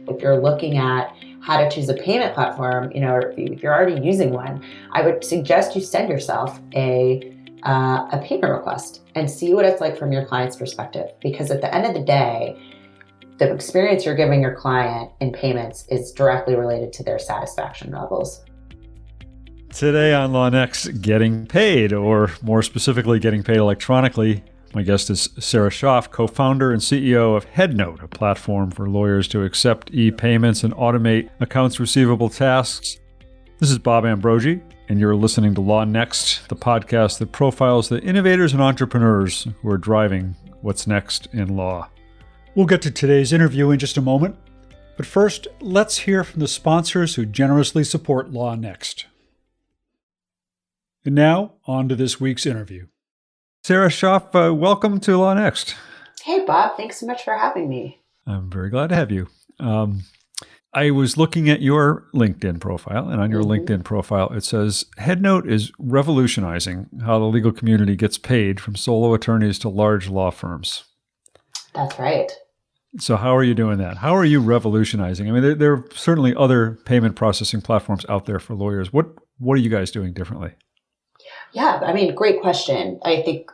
If you're looking at how to choose a payment platform, or if you're already using one, I would suggest you send yourself a payment request and see what it's like from your client's perspective. Because at the end of the day, the experience you're giving your client in payments is directly related to their satisfaction levels. Today on LawNext, getting paid, or more specifically, getting paid electronically. My guest is Sarah Schaaf, co-founder and CEO of Headnote, a platform for lawyers to accept e-payments and automate accounts receivable tasks. This is Bob Ambrogi, and you're listening to LawNext, the podcast that profiles the innovators and entrepreneurs who are driving what's next in law. We'll get to today's interview in just a moment, but first, let's hear from the sponsors who generously support LawNext. And now, on to this week's interview. Sarah Schaaf, welcome to LawNext. Hey, Bob. Thanks so much for having me. I'm very glad to have you. I was looking at your LinkedIn profile, and on your LinkedIn profile, it says, Headnote is revolutionizing how the legal community gets paid, from solo attorneys to large law firms. That's right. So how are you doing that? How are you revolutionizing? I mean, there are certainly other payment processing platforms out there for lawyers. What are you guys doing differently? Yeah, I mean, great question. I think,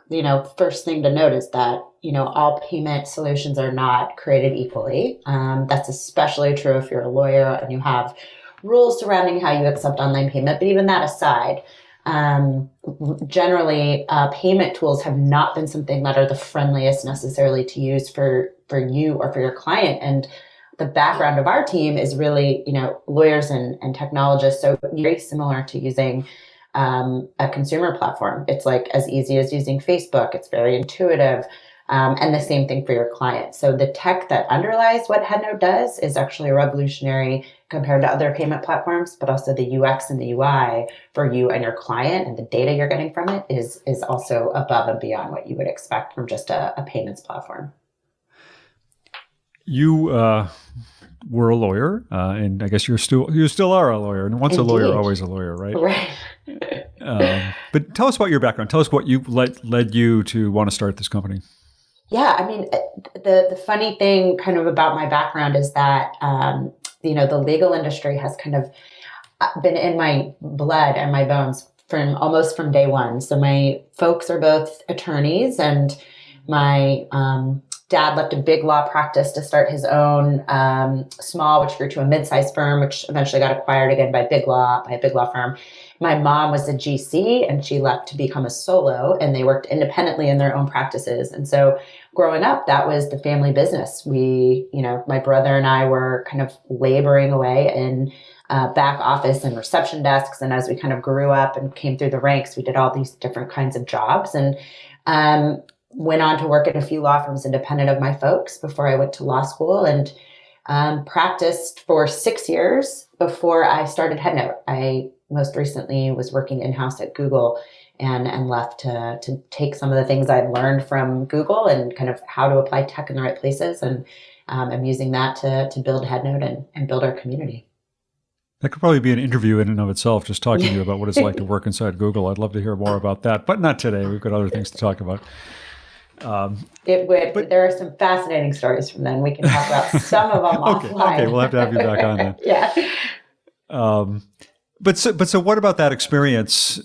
first thing to note is that, all payment solutions are not created equally. That's especially true if you're a lawyer and you have rules surrounding how you accept online payment. But even that aside, generally, payment tools have not been something that are the friendliest necessarily to use for you or for your client. And the background of our team is really, lawyers and technologists. So very similar to using a consumer platform. It's like as easy as using Facebook. It's very intuitive. And the same thing for your client. So the tech that underlies what Headnote does is actually revolutionary compared to other payment platforms, but also the UX and the UI for you and your client and the data you're getting from it is also above and beyond what you would expect from just a payments platform. You were a lawyer, and I guess you still are a lawyer. And once Indeed. A lawyer, always a lawyer, right? Right. But tell us about your background. Tell us what led you to want to start this company. Yeah, I mean, the funny thing kind of about my background is that, the legal industry has kind of been in my blood and my bones almost from day one. So my folks are both attorneys, and my dad left a big law practice to start his own small, which grew to a mid-sized firm, which eventually got acquired again by a big law firm. My mom was a GC, and she left to become a solo, and they worked independently in their own practices. And so growing up, that was the family business. We, my brother and I were kind of laboring away in back office and reception desks. And as we kind of grew up and came through the ranks, we did all these different kinds of jobs, and went on to work at a few law firms independent of my folks before I went to law school, and practiced for 6 years before I started Headnote. I most recently was working in-house at Google and left to take some of the things I'd learned from Google and kind of how to apply tech in the right places. And I'm using that to build Headnote and build our community. That could probably be an interview in and of itself, just talking to you about what it's like to work inside Google. I'd love to hear more about that, but not today. We've got other things to talk about. But there are some fascinating stories from then. We can talk about some of them offline. Okay, we'll have to have you back on then. Yeah. But so what about that experience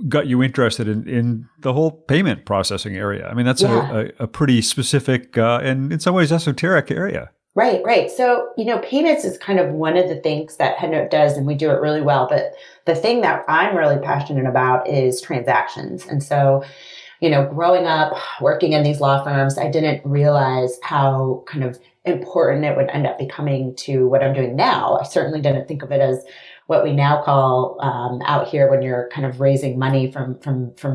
got you interested in the whole payment processing area? I mean, that's a pretty specific and in some ways esoteric area. Right. So, payments is kind of one of the things that Headnote does, and we do it really well. But the thing that I'm really passionate about is transactions. And so, growing up, working in these law firms, I didn't realize how kind of important it would end up becoming to what I'm doing now. I certainly didn't think of it as what we now call out here when you're kind of raising money from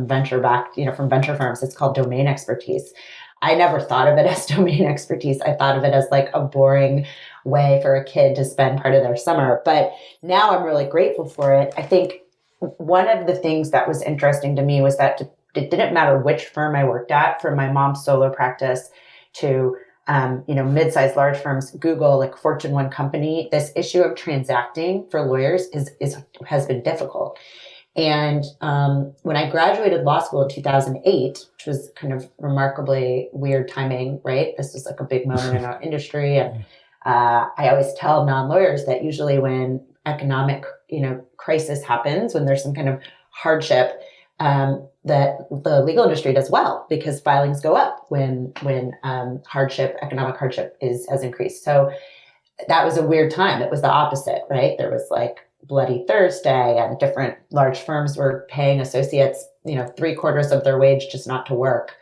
venture back, from venture firms. It's called domain expertise. I never thought of it as domain expertise. I thought of it as like a boring way for a kid to spend part of their summer. But now I'm really grateful for it. I think one of the things that was interesting to me was that it didn't matter which firm I worked at, from my mom's solo practice to mid-sized large firms, Google, like Fortune 1 company. This issue of transacting for lawyers has been difficult. And when I graduated law school in 2008, which was kind of remarkably weird timing, right? This was like a big moment in our industry. And I always tell non-lawyers that usually when economic, crisis happens, when there's some kind of hardship, that the legal industry does well because filings go up when economic hardship has increased. So that was a weird time. It was the opposite, right? There was like Bloody Thursday, and different large firms were paying associates, 3/4 of their wage just not to work.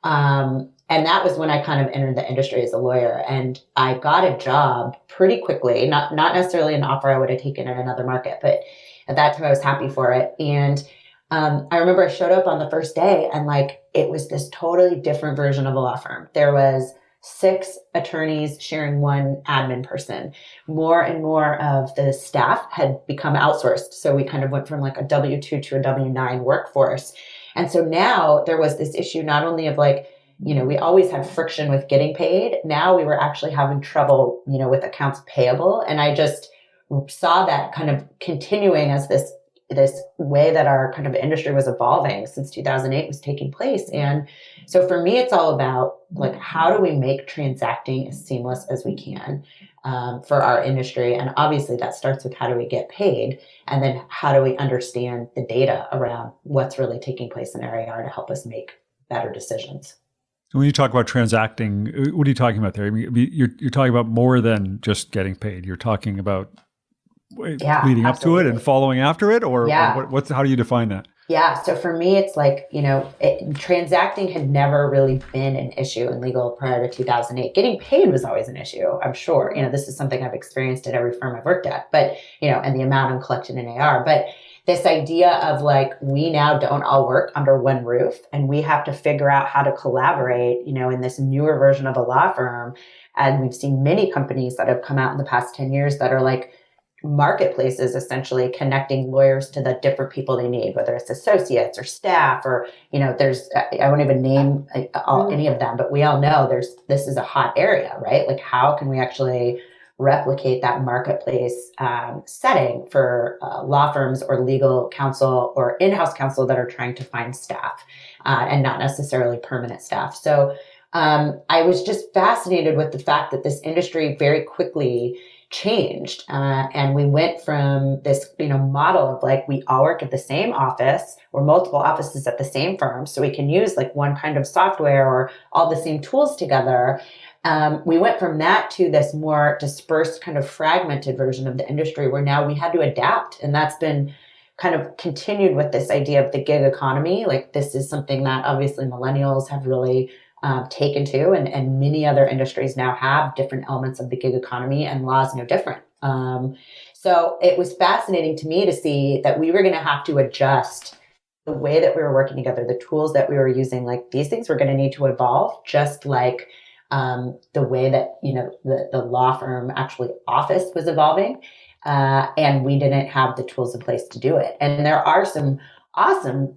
And that was when I kind of entered the industry as a lawyer, and I got a job pretty quickly, not necessarily an offer I would have taken in another market, but at that time I was happy for it. And I remember I showed up on the first day, and like, it was this totally different version of a law firm. There was 6 attorneys sharing one admin person. More and more of the staff had become outsourced. So we kind of went from like a W-2 to a W-9 workforce. And so now there was this issue not only of like, we always had friction with getting paid. Now we were actually having trouble, with accounts payable. And I just saw that kind of continuing as this way that our kind of industry was evolving since 2008 was taking place. And so for me, it's all about like, how do we make transacting as seamless as we can for our industry? And obviously that starts with how do we get paid? And then how do we understand the data around what's really taking place in our AR to help us make better decisions? When you talk about transacting, what are you talking about there? I mean, you're talking about more than just getting paid. You're talking about leading up to it and following after it, or what's how do you define that? Yeah. So for me, it's like, transacting had never really been an issue in legal prior to 2008. Getting paid was always an issue, I'm sure. This is something I've experienced at every firm I've worked at, but, and the amount I'm collecting in AR. But this idea of like, we now don't all work under one roof, and we have to figure out how to collaborate, in this newer version of a law firm. And we've seen many companies that have come out in the past 10 years that are like marketplaces, essentially connecting lawyers to the different people they need, whether it's associates or staff, or, there's, I won't even name any of them, but we all know this is a hot area, right? Like, how can we actually replicate that marketplace setting for law firms or legal counsel or in-house counsel that are trying to find staff and not necessarily permanent staff. So I was just fascinated with the fact that this industry very quickly changed. And we went from this, model of like, we all work at the same office or multiple offices at the same firm, so we can use like one kind of software or all the same tools together. We went from that to this more dispersed, kind of fragmented version of the industry where now we had to adapt. And that's been kind of continued with this idea of the gig economy. Like, this is something that obviously millennials have really taken to, and many other industries now have different elements of the gig economy, and law is no different. So it was fascinating to me to see that we were going to have to adjust the way that we were working together, the tools that we were using. Like, these things were going to need to evolve, just like the way that, the law firm actually office was evolving. And we didn't have the tools in place to do it. And there are some awesome,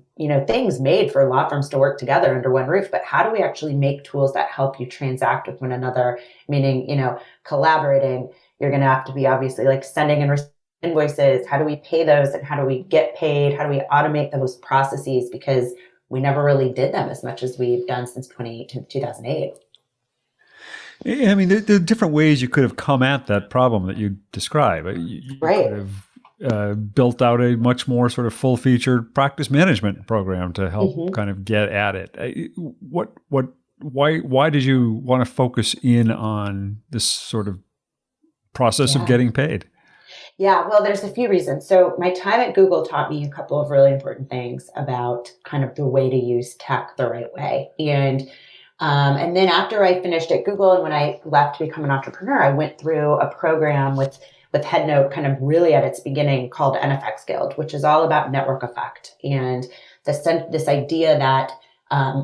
things made for law firms to work together under one roof, but how do we actually make tools that help you transact with one another? Meaning, collaborating, you're going to have to be obviously like sending and receiving invoices. How do we pay those, and how do we get paid? How do we automate those processes? Because we never really did them as much as we've done since 2008. I mean, there are different ways you could have come at that problem that you describe. You right. could have built out a much more sort of full-featured practice management program to help kind of get at it. Why did you want to focus in on this sort of process of getting paid? Yeah, well, there's a few reasons. So my time at Google taught me a couple of really important things about kind of the way to use tech the right way. And then after I finished at Google, and when I left to become an entrepreneur, I went through a program with Headnote, kind of really at its beginning, called NFX Guild, which is all about network effect. And this idea that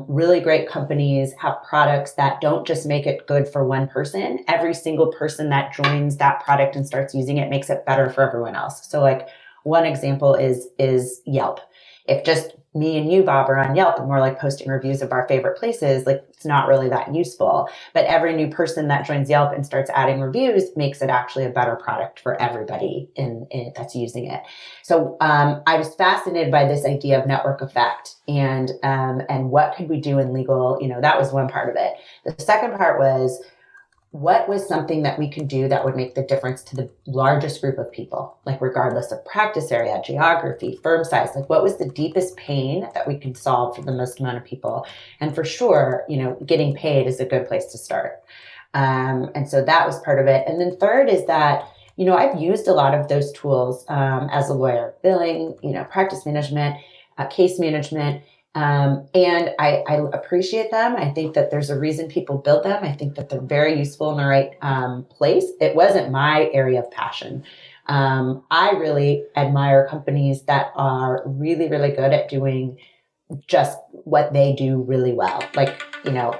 really great companies have products that don't just make it good for one person. Every single person that joins that product and starts using it makes it better for everyone else. So like, one example is Yelp. If just me and you, Bob, are on Yelp and we're like posting reviews of our favorite places, like, it's not really that useful. But every new person that joins Yelp and starts adding reviews makes it actually a better product for everybody in that's using it. So I was fascinated by this idea of network effect, and what could we do in legal? That was one part of it. The second part was, what was something that we could do that would make the difference to the largest group of people, like regardless of practice area, geography, firm size, like what was the deepest pain that we could solve for the most amount of people? And for sure, getting paid is a good place to start. And so that was part of it. And then third is that, I've used a lot of those tools as a lawyer: billing, practice management, case management. And I appreciate them. I think that there's a reason people build them. I think that they're very useful in the right place. It wasn't my area of passion. I really admire companies that are really, really good at doing just what they do really well. Like,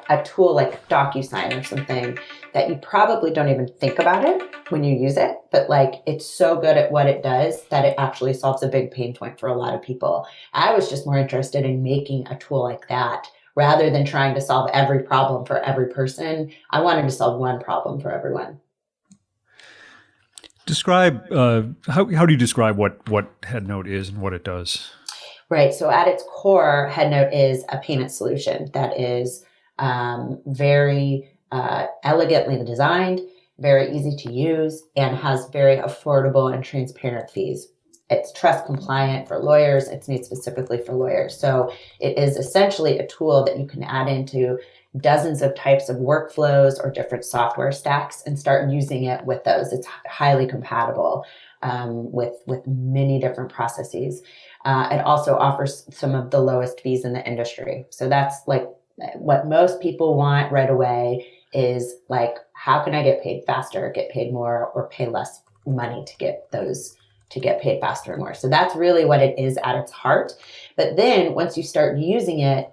a tool like DocuSign or something that you probably don't even think about it when you use it, but like it's so good at what it does that it actually solves a big pain point for a lot of people. I was just more interested in making a tool like that rather than trying to solve every problem for every person. I wanted to solve one problem for everyone. Describe, how do you describe what Headnote is and what it does? Right. So at its core, Headnote is a payment solution that is very elegantly designed, very easy to use, and has very affordable and transparent fees. It's trust compliant for lawyers. It's made specifically for lawyers. So it is essentially a tool that you can add into dozens of types of workflows or different software stacks and start using it with those. It's highly compatible with many different processes. It also offers some of the lowest fees in the industry. So that's like what most people want right away is like, how can I get paid faster, get paid more, or pay less money to get paid faster and more? So that's really what it is at its heart. But then once you start using it,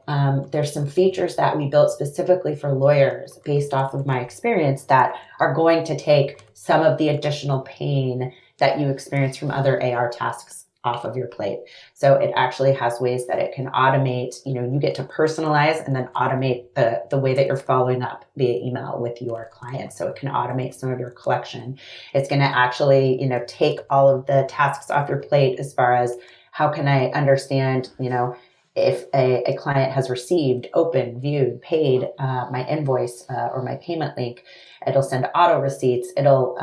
there's some features that we built specifically for lawyers based off of my experience that are going to take some of the additional pain that you experience from other AR tasks off of your plate. So it actually has ways that it can automate, you get to personalize and then automate the way that you're following up via email with your clients. So it can automate some of your collection. It's going to actually, take all of the tasks off your plate as far as how can I understand, if a client has received, opened, viewed, paid my invoice or my payment link. It'll send auto receipts. It'll,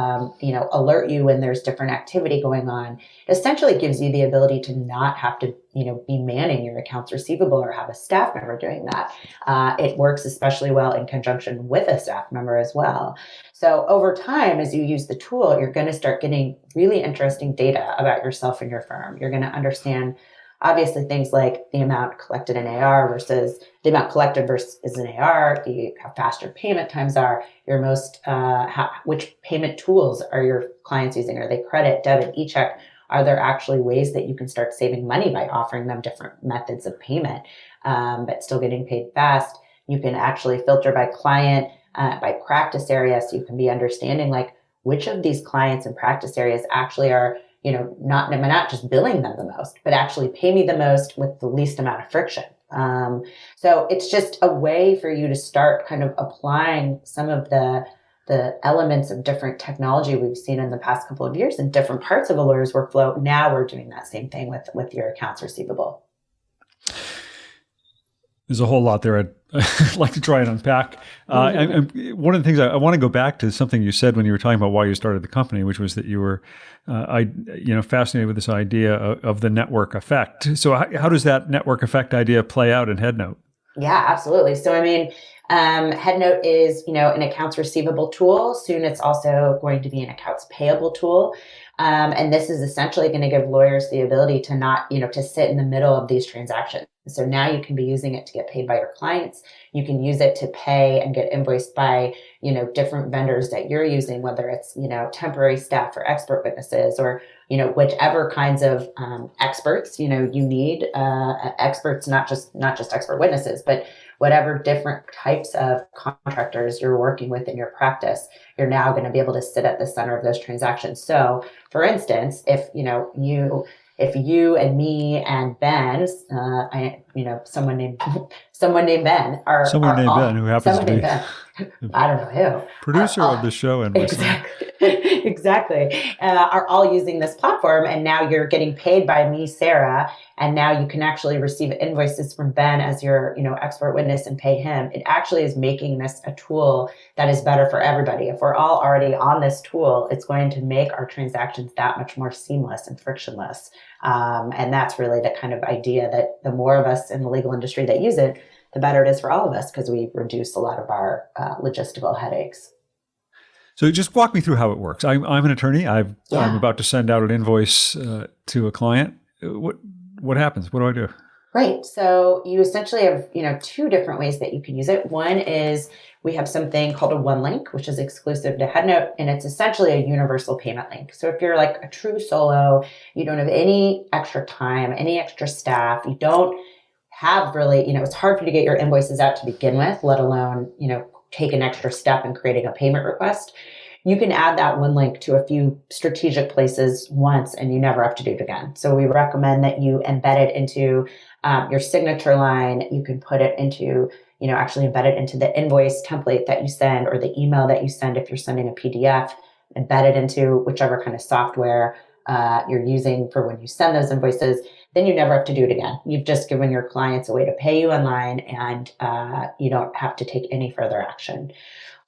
alert you when there's different activity going on. It essentially gives you the ability to not have to, be manning your accounts receivable or have a staff member doing that. It works especially well in conjunction with a staff member as well. So over time, as you use the tool, you're going to start getting really interesting data about yourself and your firm. You're going to understand obviously things like the amount collected in AR versus the amount collected versus an AR, how fast your payment times are, your most, which payment tools are your clients using? Are they credit, debit, e-check? Are there actually ways that you can start saving money by offering them different methods of payment, but still getting paid fast? You can actually filter by client, by practice area. So you can be understanding like which of these clients and practice areas actually are not just billing them the most, but actually pay me the most with the least amount of friction. So it's just a way for you to start kind of applying some of the elements of different technology we've seen in the past couple of years in different parts of a lawyer's workflow. Now we're doing that same thing with your accounts receivable. There's a whole lot there I'd like to try and unpack. One of the things I want to go back to something you said when you were talking about why you started the company, which was that you were, fascinated with this idea of the network effect. So how does that network effect idea play out in Headnote? Yeah, absolutely. So, Headnote is, an accounts receivable tool. Soon it's also going to be an accounts payable tool. And this is essentially going to give lawyers the ability to not, to sit in the middle of these transactions. So now you can be using it to get paid by your clients. You can use it to pay and get invoiced by, different vendors that you're using, whether it's, temporary staff or expert witnesses or, whichever kinds of experts, you need experts, not just expert witnesses, but whatever different types of contractors you're working with in your practice, you're now going to be able to sit at the center of those transactions. So for instance, if you and me and Ben, someone named Ben Ben who happens to be Ben. I don't know who producer of the show and exactly. Exactly. Are all using this platform. And now you're getting paid by me, Sarah. And now you can actually receive invoices from Ben as your, expert witness and pay him. It actually is making this a tool that is better for everybody. If we're all already on this tool, it's going to make our transactions that much more seamless and frictionless. And that's really the kind of idea that the more of us in the legal industry that use it, the better it is for all of us, because we reduce a lot of our logistical headaches. So just walk me through how it works. I'm an attorney. I'm about to send out an invoice to a client. What happens? What do I do? Right. So you essentially have, two different ways that you can use it. One is we have something called a one link, which is exclusive to Headnote, and it's essentially a universal payment link. So if you're like a true solo, you don't have any extra time, any extra staff, you don't have really, it's hard for you to get your invoices out to begin with, let alone, take an extra step in creating a payment request. You can add that one link to a few strategic places once and you never have to do it again. So we recommend that you embed it into your signature line. You can put it into, actually embed it into the invoice template that you send or the email that you send if you're sending a PDF, embed it into whichever kind of software you're using for when you send those invoices. Then you never have to do it again. You've just given your clients a way to pay you online and you don't have to take any further action.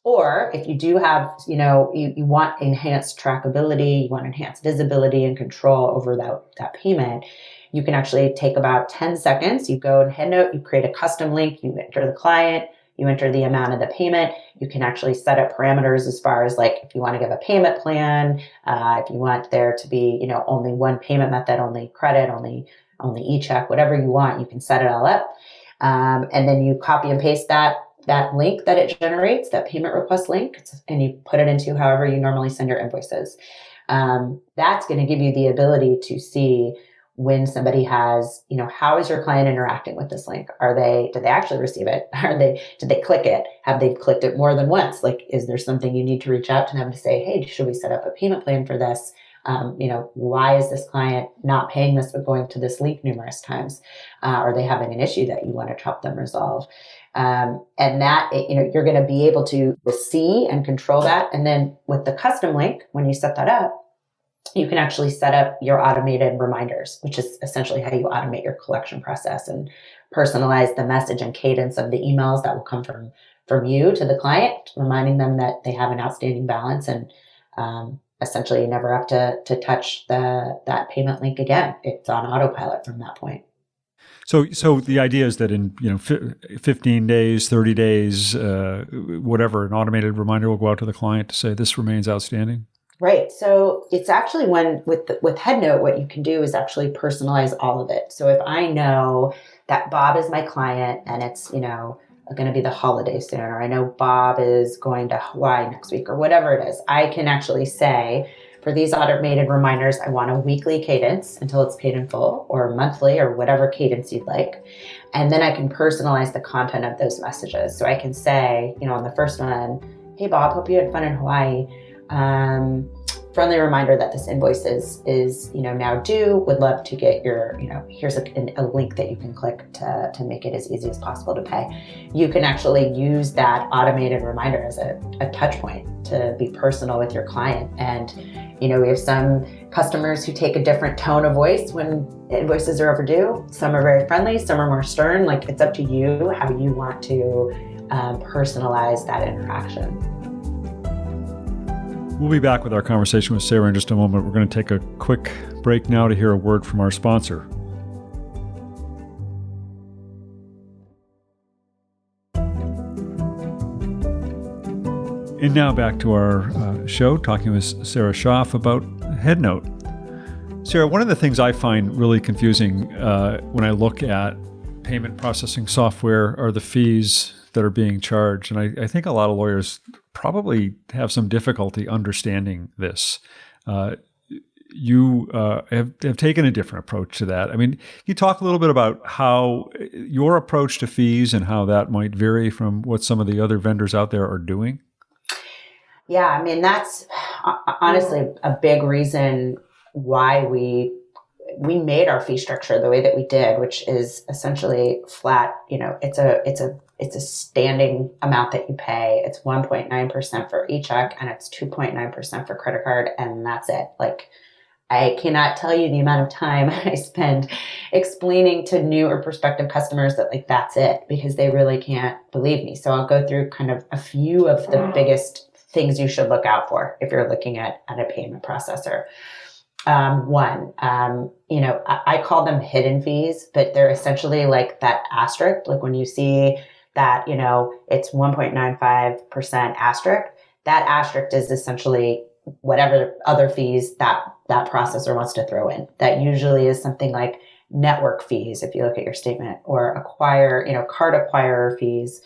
Or if you do have, you want enhanced trackability, you want enhanced visibility and control over that payment, you can actually take about 10 seconds. You go in Headnote, you create a custom link, you enter the client, you enter the amount of the payment. You can actually set up parameters as far as like if you want to give a payment plan, if you want there to be, only one payment method, only credit, only e-check, whatever you want, you can set it all up. And then you copy and paste that link that it generates, that payment request link, and you put it into however you normally send your invoices. That's going to give you the ability to see when somebody has, how is your client interacting with this link? Did they actually receive it? Did they click it? Have they clicked it more than once? Like, is there something you need to reach out to them to say, hey, should we set up a payment plan for this? Why is this client not paying this but going to this link numerous times? Are they having an issue that you want to help them resolve? And that, you're going to be able to see and control that. And then with the custom link, when you set that up, you can actually set up your automated reminders, which is essentially how you automate your collection process and personalize the message and cadence of the emails that will come from you to the client, reminding them that they have an outstanding balance. And essentially, you never have to touch that payment link again. It's on autopilot from that point. So the idea is that in 15 days, 30 days, whatever, an automated reminder will go out to the client to say this remains outstanding. Right. So it's actually with Headnote, what you can do is actually personalize all of it. So if I know that Bob is my client and it's, going to be the holiday soon, or I know Bob is going to Hawaii next week or whatever it is, I can actually say for these automated reminders, I want a weekly cadence until it's paid in full, or monthly, or whatever cadence you'd like. And then I can personalize the content of those messages. So I can say, on the first one, hey Bob, hope you had fun in Hawaii. Friendly reminder that this invoice is now due. Would love to get your, here's a link that you can click to make it as easy as possible to pay. You can actually use that automated reminder as a touch point to be personal with your client. And, we have some customers who take a different tone of voice when invoices are overdue. Some are very friendly, some are more stern. Like, it's up to you how you want to personalize that interaction. We'll be back with our conversation with Sarah in just a moment. We're going to take a quick break now to hear a word from our sponsor. And now back to our show, talking with Sarah Schaaf about Headnote. Sarah, one of the things I find really confusing when I look at payment processing software are the fees that are being charged. And I think a lot of lawyers probably have some difficulty understanding this. You have taken a different approach to that. I mean, can you talk a little bit about how your approach to fees and how that might vary from what some of the other vendors out there are doing? Yeah, I mean, that's honestly a big reason why we made our fee structure the way that we did, which is essentially flat. It's it's a standing amount that you pay. It's 1.9% for e-check and it's 2.9% for credit card. And that's it. Like, I cannot tell you the amount of time I spend explaining to new or prospective customers that like, that's it, because they really can't believe me. So I'll go through kind of a few of the biggest things you should look out for if you're looking at a payment processor. One, I call them hidden fees, but they're essentially like that asterisk. Like when you see that, it's 1.95% asterisk, that asterisk is essentially whatever other fees that processor wants to throw in. That usually is something like network fees, if you look at your statement, or card acquirer fees,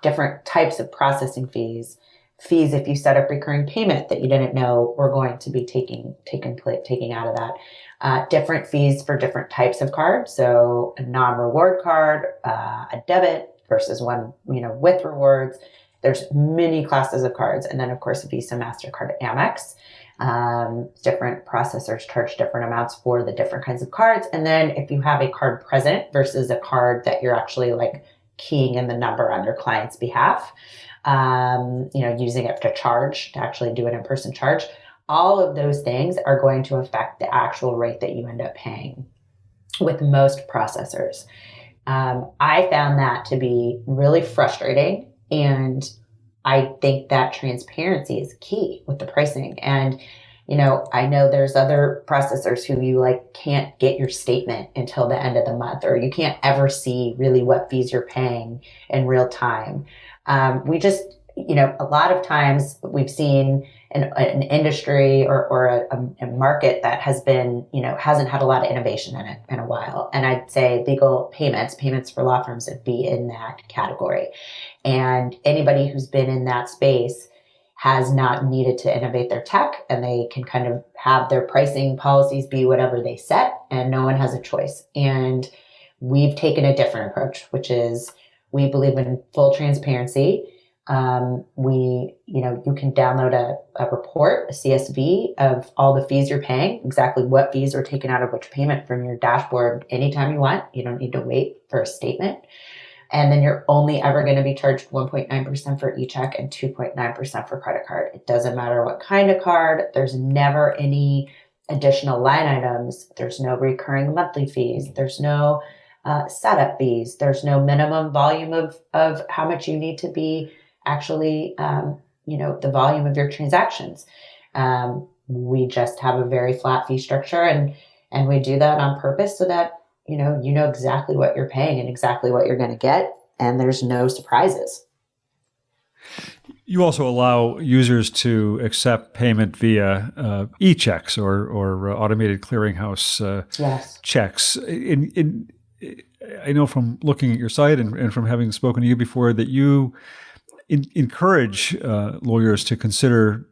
different types of processing fees if you set up recurring payment that you didn't know were going to be taking out of that. Different fees for different types of cards. So a non-reward card, a debit versus one, with rewards. There's many classes of cards. And then of course, Visa, MasterCard, Amex. Different processors charge different amounts for the different kinds of cards. And then if you have a card present versus a card that you're actually like keying in the number on your client's behalf, using it to actually do an in-person charge, all of those things are going to affect the actual rate that you end up paying with most processors. I found that to be really frustrating, and I think that transparency is key with the pricing. And, I know there's other processors who you can't get your statement until the end of the month, or you can't ever see really what fees you're paying in real time. We just, a lot of times we've seen an industry or a market that has been, hasn't had a lot of innovation in it in a while. And I'd say legal payments for law firms would be in that category. And anybody who's been in that space has not needed to innovate their tech, and they can kind of have their pricing policies be whatever they set, and no one has a choice. And we've taken a different approach, which is we believe in full transparency. You can download a report, a CSV of all the fees you're paying, exactly what fees are taken out of which payment from your dashboard anytime you want. You don't need to wait for a statement. And then you're only ever going to be charged 1.9% for e-check and 2.9% for credit card. It doesn't matter what kind of card. There's never any additional line items. There's no recurring monthly fees. There's no setup fees. There's no minimum volume of how much you need to be actually, the volume of your transactions. We just have a very flat fee structure, and we do that on purpose so that, you know exactly what you're paying and exactly what you're going to get, and there's no surprises. You also allow users to accept payment via e-checks or automated clearinghouse Yes. checks. I know from looking at your site and from having spoken to you before that you encourage lawyers to consider,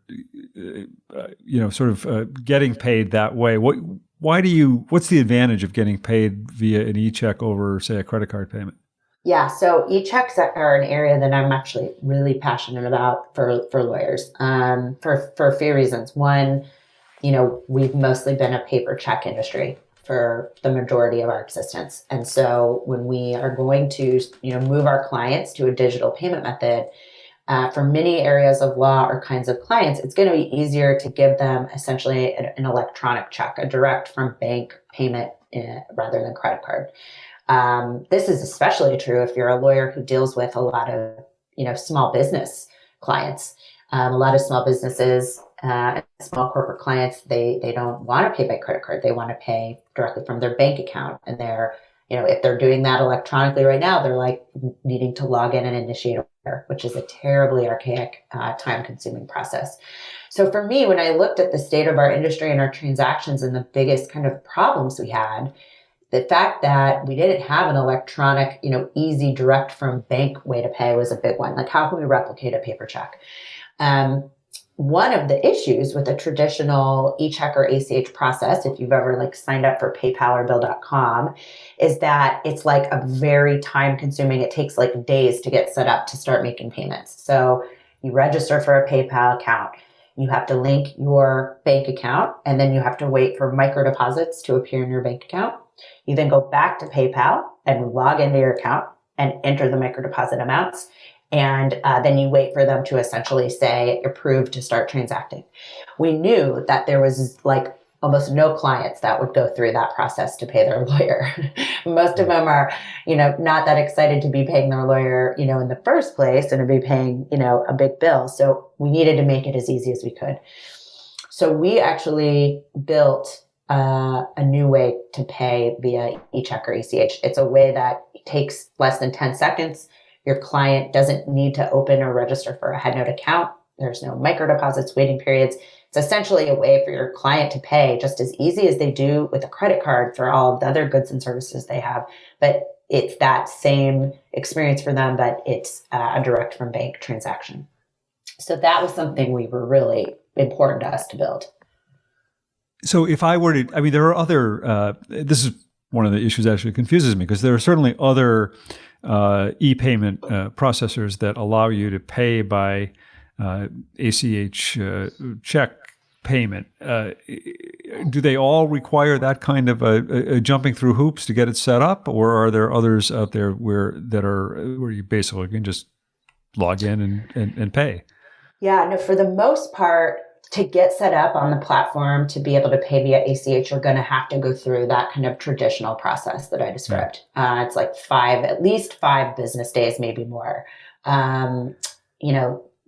getting paid that way. What's the advantage of getting paid via an e-check over, say, a credit card payment? Yeah, so e-checks are an area that I'm actually really passionate about for lawyers for a few reasons. One, we've mostly been a paper check industry for the majority of our existence. And so when we are going to, move our clients to a digital payment method, for many areas of law or kinds of clients, it's going to be easier to give them essentially an electronic check, a direct from bank payment rather than credit card. This is especially true if you're a lawyer who deals with a lot of, small business clients. A lot of small businesses, small corporate clients, they don't want to pay by credit card. They want to pay directly from their bank account. And they're, if they're doing that electronically right now, they're needing to log in and initiate a order, which is a terribly archaic, time-consuming process. So for me, when I looked at the state of our industry and our transactions and the biggest kind of problems we had, the fact that we didn't have an electronic, easy direct from bank way to pay was a big one. Like, how can we replicate a paper check? One of the issues with a traditional e-check or ACH process, if you've ever signed up for PayPal or Bill.com, is that it's a very time consuming. It takes days to get set up to start making payments. So you register for a PayPal account. You have to link your bank account, and then you have to wait for micro deposits to appear in your bank account. You then go back to PayPal and log into your account, and enter the microdeposit amounts. And then you wait for them to essentially say approved to start transacting. We knew that there was like almost no clients that would go through that process to pay their lawyer. Most of them are, not that excited to be paying their lawyer, in the first place and to be paying, a big bill. So we needed to make it as easy as we could. So we actually built a new way to pay via e-check or ACH. It's a way that takes less than 10 seconds. Your client doesn't need to open or register for a Headnote account. There's no microdeposits, waiting periods. It's essentially a way for your client to pay just as easy as they do with a credit card for all of the other goods and services they have. But it's that same experience for them, but it's a direct from bank transaction. So that was something we were really important to us to build. So if I were to, there are other, this is one of the issues that actually confuses me, because there are certainly other e-payment processors that allow you to pay by ACH check payment. Do they all require that kind of a jumping through hoops to get it set up, or are there others out there where you basically can just log in and pay? Yeah, no, for the most part, to get set up on the platform to be able to pay via ACH, you're going to have to go through that kind of traditional process that I described. Yeah. It's like at least 5 business days, maybe more.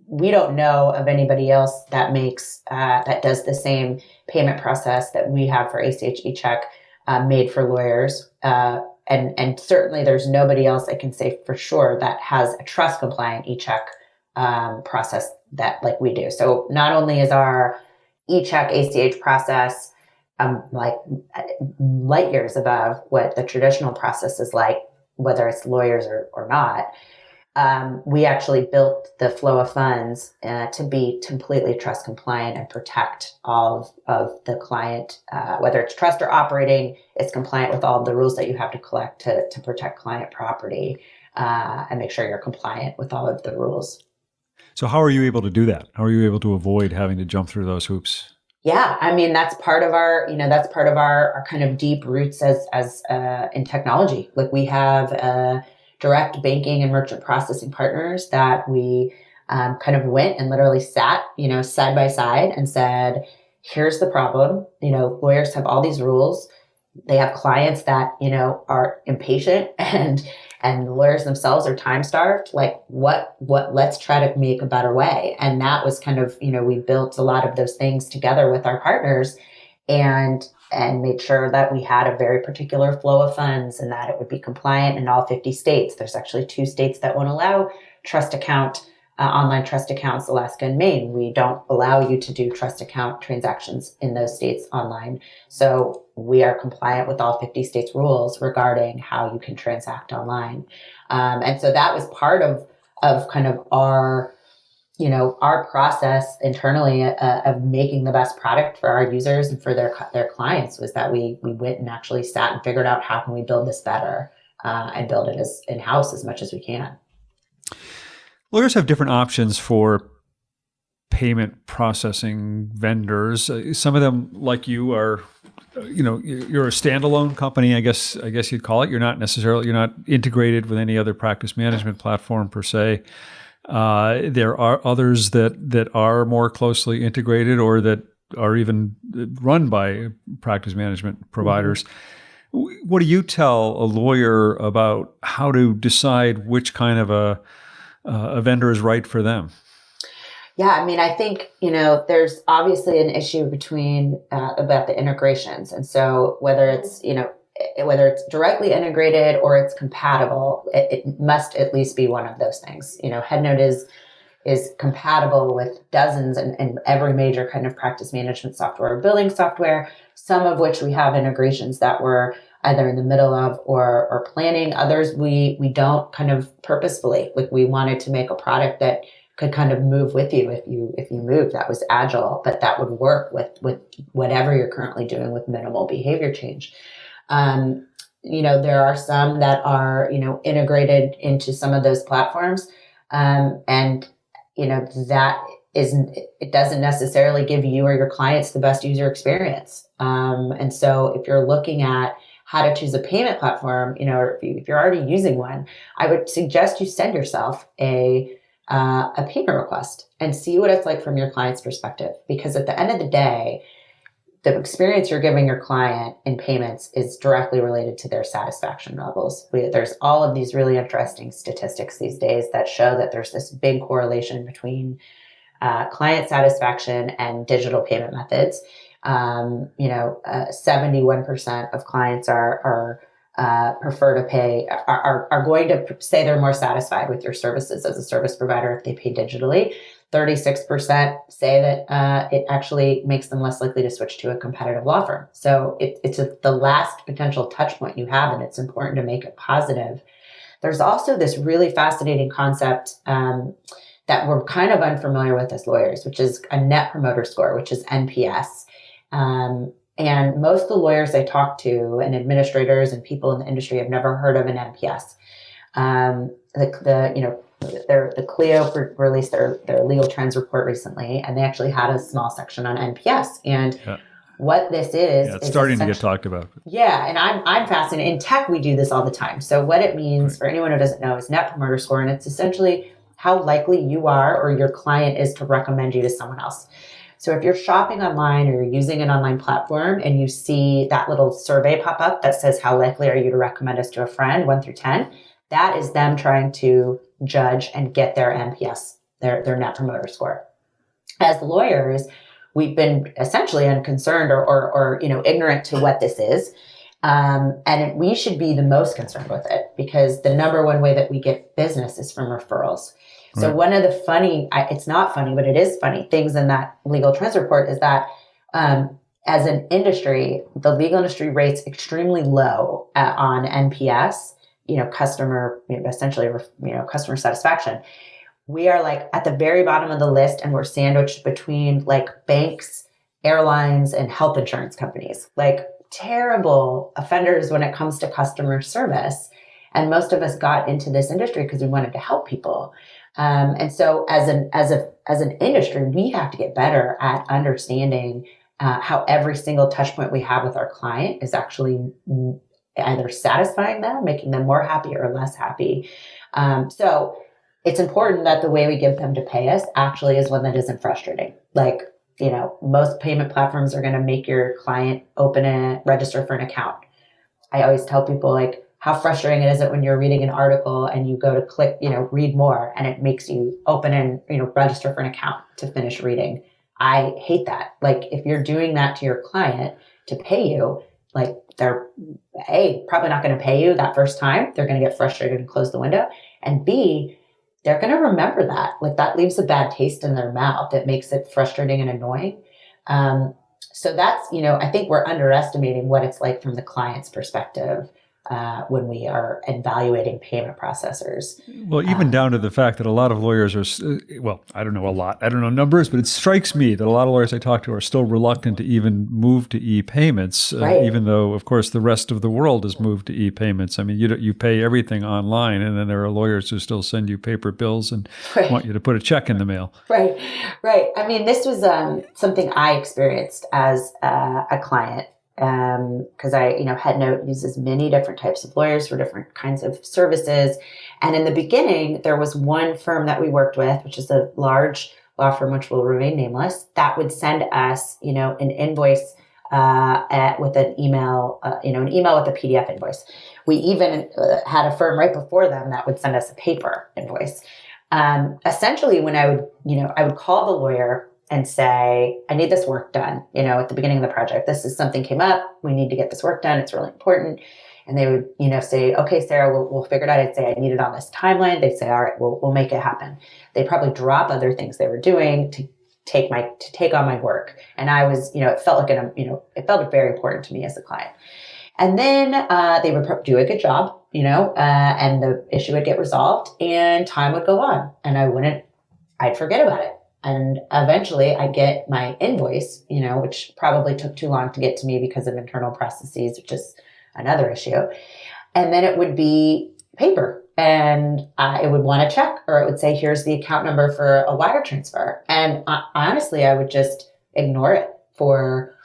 We don't know of anybody else that that does the same payment process that we have for ACH e-check made for lawyers. And certainly there's nobody else I can say for sure that has a trust compliant e-check process that like we do. So not only is our e-check ACH process like light years above what the traditional process is like, whether it's lawyers or not, we actually built the flow of funds to be completely trust compliant and protect all of the client, whether it's trust or operating, it's compliant with all of the rules that you have to collect to protect client property and make sure you're compliant with all of the rules. So how are you able to do that? How are you able to avoid having to jump through those hoops? Yeah, that's part of our kind of deep roots as in technology. Like we have direct banking and merchant processing partners that we kind of went and literally sat, side by side and said, here's the problem. Lawyers have all these rules. They have clients that, are impatient and the lawyers themselves are time starved. Like let's try to make a better way. And that was kind of, we built a lot of those things together with our partners and made sure that we had a very particular flow of funds and that it would be compliant in all 50 states. There's actually 2 states that won't allow online trust accounts, Alaska and Maine. We don't allow you to do trust account transactions in those states online. So we are compliant with all 50 states rules regarding how you can transact online. And so that was part of kind of our process internally of making the best product for our users and for their clients, was that we went and actually sat and figured out how can we build this better and build it as in-house as much as we can. Lawyers have different options for payment processing vendors. Some of them, like you, are, you're a standalone company, I guess you'd call it. You're not integrated with any other practice management platform per se. There are others that are more closely integrated or that are even run by practice management providers. Mm-hmm. What do you tell a lawyer about how to decide which kind of a vendor is right for them? Yeah, I think, there's obviously an issue about the integrations. And so whether it's directly integrated or it's compatible, it must at least be one of those things. Headnote is compatible with dozens and every major kind of practice management software or billing software, some of which we have integrations that we're either in the middle of or planning. Others we don't, kind of purposefully. Like we wanted to make a product that could kind of move with you if you move, that was agile, but that would work with whatever you're currently doing with minimal behavior change. There are some that are, integrated into some of those platforms. It doesn't necessarily give you or your clients the best user experience. And so if you're looking at how to choose a payment platform, or if you're already using one, I would suggest you send yourself a payment request and see what it's like from your client's perspective. Because at the end of the day, the experience you're giving your client in payments is directly related to their satisfaction levels. There's all of these really interesting statistics these days that show that there's this big correlation between client satisfaction and digital payment methods. 71% of clients prefer to pay, are going to say they're more satisfied with your services as a service provider if they pay digitally. 36% say that it actually makes them less likely to switch to a competitive law firm. So it's the last potential touch point you have, and it's important to make it positive. There's also this really fascinating concept that we're kind of unfamiliar with as lawyers, which is a net promoter score, which is NPS. And most of the lawyers I talk to and administrators and people in the industry have never heard of an NPS. The Clio released their legal trends report recently, and they actually had a small section on NPS. And what this is, it's starting to get talked about. Yeah, and I'm fascinated. In tech, we do this all the time. So what it means for anyone who doesn't know is Net Promoter Score, and it's essentially how likely you are or your client is to recommend you to someone else. So if you're shopping online or you're using an online platform and you see that little survey pop up that says how likely are you to recommend us to a friend, 1 through 10, that is them trying to judge and get their NPS, their Net Promoter Score. As lawyers, we've been essentially unconcerned or ignorant to what this is. And we should be the most concerned with it, because the number one way that we get business is from referrals. So one of the it's not funny, but it is funny things in that legal trends report is that as an industry, the legal industry rates extremely low on NPS, customer satisfaction. We are like at the very bottom of the list, and we're sandwiched between like banks, airlines, and health insurance companies, like terrible offenders when it comes to customer service. And most of us got into this industry because we wanted to help people. And so as an industry, we have to get better at understanding how every single touch point we have with our client is actually either satisfying them, making them more happy or less happy. So it's important that the way we give them to pay us actually is one that isn't frustrating. Like, most payment platforms are going to make your client register for an account. I always tell people, like, how frustrating it is when you're reading an article and you go to click, read more, and it makes you open and, register for an account to finish reading. I hate that. Like, if you're doing that to your client to pay you, like, they're probably not going to pay you that first time. They're going to get frustrated and close the window. And B, they're going to remember that. Like, that leaves a bad taste in their mouth. It makes it frustrating and annoying. So that's, I think we're underestimating what it's like from the client's perspective when we are evaluating payment processors. Well, even down to the fact that a lot of lawyers are, I don't know a lot. I don't know numbers, but it strikes me that a lot of lawyers I talk to are still reluctant to even move to e-payments, even though, of course, the rest of the world has moved to e-payments. I mean, you pay everything online, and then there are lawyers who still send you paper bills and want you to put a check in the mail. Right. I mean, this was something I experienced as a client. Because Headnote uses many different types of lawyers for different kinds of services. And in the beginning, there was one firm that we worked with, which is a large law firm, which will remain nameless, that would send us, an invoice with an email, an email with a PDF invoice. We even had a firm right before them that would send us a paper invoice. Essentially, when I would call the lawyer and say, I need this work done, at the beginning of the project. This is something came up. We need to get this work done. It's really important. And they would, say, okay, Sarah, we'll figure it out. I'd say, I need it on this timeline. They'd say, all right, we'll make it happen. They'd probably drop other things they were doing to take on my work. And I was, it felt very important to me as a client. And then they would do a good job, and the issue would get resolved and time would go on. And I'd forget about it. And eventually I get my invoice, which probably took too long to get to me because of internal processes, which is another issue. And then it would be paper, and it would want a check, or it would say, here's the account number for a wire transfer. And honestly, I would just ignore it for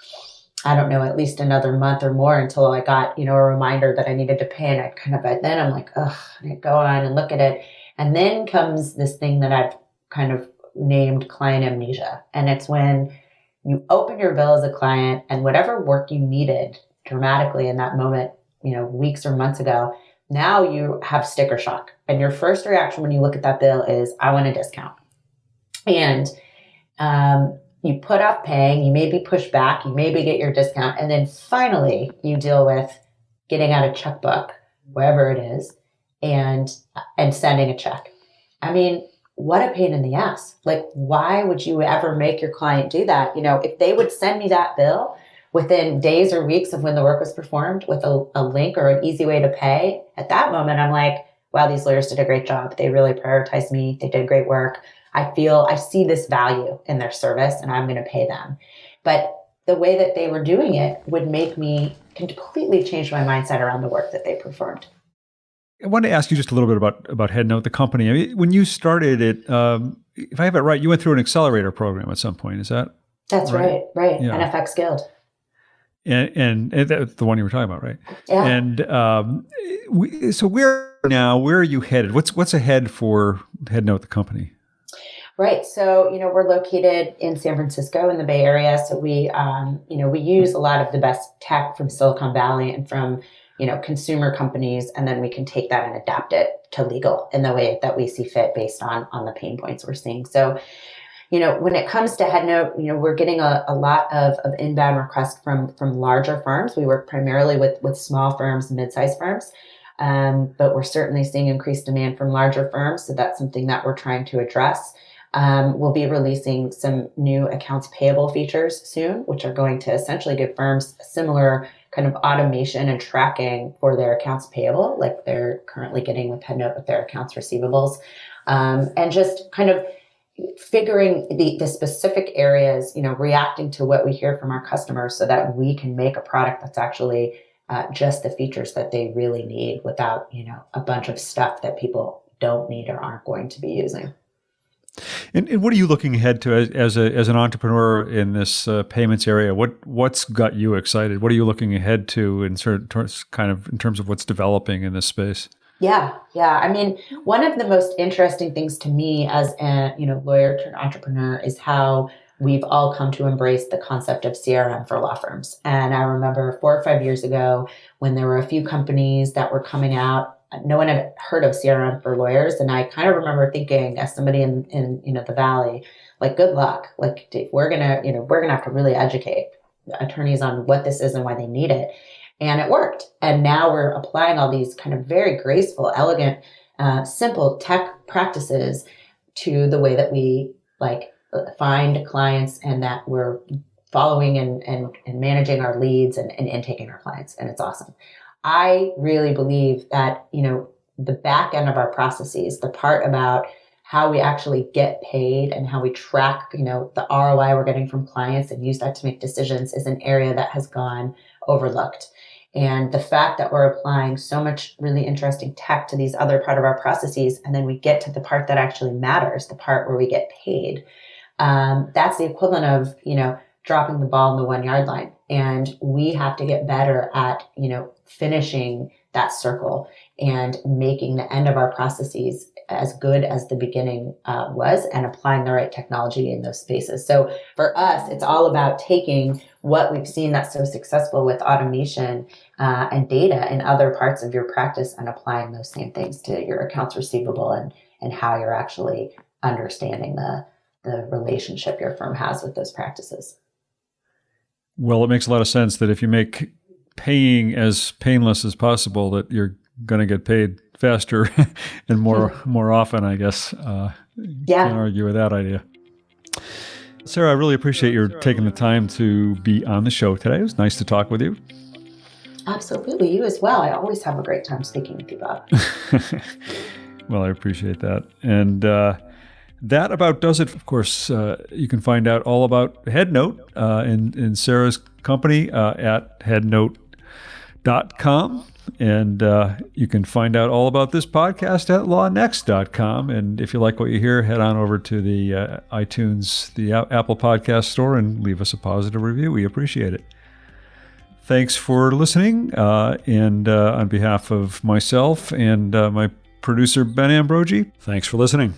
I don't know, at least another month or more until I got, a reminder that I needed to pay. And then I'm like, ugh, and I go on and look at it. And then comes this thing that I've kind of named client amnesia. And it's when you open your bill as a client and whatever work you needed dramatically in that moment, weeks or months ago, now you have sticker shock. And your first reaction when you look at that bill is, I want a discount. And you put off paying, you maybe push back, you maybe get your discount. And then finally you deal with getting out a checkbook, wherever it is, and sending a check. I mean, what a pain in the ass. Like, why would you ever make your client do that? If they would send me that bill within days or weeks of when the work was performed with a link or an easy way to pay, at that moment, I'm like, wow, these lawyers did a great job. They really prioritized me. They did great work. I see this value in their service and I'm going to pay them. But the way that they were doing it would make me completely change my mindset around the work that they performed. I want to ask you just a little bit about Headnote, the company. I mean, when you started it, if I have it right, you went through an accelerator program at some point. Is that? That's right. Yeah. NFX Guild. And that's the one you were talking about, right? Yeah. And so where are you headed? What's ahead for Headnote, the company? Right. So, we're located in San Francisco in the Bay Area. So we use a lot of the best tech from Silicon Valley and from, consumer companies. And then we can take that and adapt it to legal in the way that we see fit based on the pain points we're seeing. So, when it comes to Headnote, we're getting a lot of inbound requests from larger firms. We work primarily with small firms, mid-sized firms. But we're certainly seeing increased demand from larger firms. So that's something that we're trying to address. We'll be releasing some new accounts payable features soon, which are going to essentially give firms a similar kind of automation and tracking for their accounts payable, like they're currently getting with Headnote with their accounts receivables, and just kind of figuring the specific areas, reacting to what we hear from our customers so that we can make a product that's actually just the features that they really need without, a bunch of stuff that people don't need or aren't going to be using. And what are you looking ahead to as an entrepreneur in this payments area? What's got you excited? What are you looking ahead to in terms of what's developing in this space? Yeah. I mean, one of the most interesting things to me as a lawyer turned entrepreneur is how we've all come to embrace the concept of CRM for law firms. And I remember 4 or 5 years ago when there were a few companies that were coming out. No one had heard of CRM for lawyers. And I kind of remember thinking as somebody in the Valley, like, good luck. Like, we're going to have to really educate attorneys on what this is and why they need it. And it worked. And now we're applying all these kind of very graceful, elegant, simple tech practices to the way that we find clients and that we're following and managing our leads and intaking our clients. And it's awesome. I really believe that, the back end of our processes, the part about how we actually get paid and how we track, the ROI we're getting from clients and use that to make decisions is an area that has gone overlooked. And the fact that we're applying so much really interesting tech to these other part of our processes, and then we get to the part that actually matters, the part where we get paid, that's the equivalent of, dropping the ball in the 1 yard line. And we have to get better at, finishing that circle and making the end of our processes as good as the beginning was and applying the right technology in those spaces. So for us, it's all about taking what we've seen that's so successful with automation and data in other parts of your practice and applying those same things to your accounts receivable and how you're actually understanding the relationship your firm has with those practices. Well, it makes a lot of sense that if you make paying as painless as possible, that you're going to get paid faster and more often, I guess. Can't argue with that idea. Sarah, I really appreciate your taking the time to be on the show today. It was nice to talk with you. Absolutely. You as well. I always have a great time speaking with you, Bob. Well, I appreciate that. And that about does it. Of course, you can find out all about Headnote in Sarah's company at headnote.com. And you can find out all about this podcast at LawNext.com. And if you like what you hear, head on over to the iTunes, the Apple Podcast Store, and leave us a positive review. We appreciate it. Thanks for listening. And on behalf of myself and my producer, Ben Ambrogi, thanks for listening.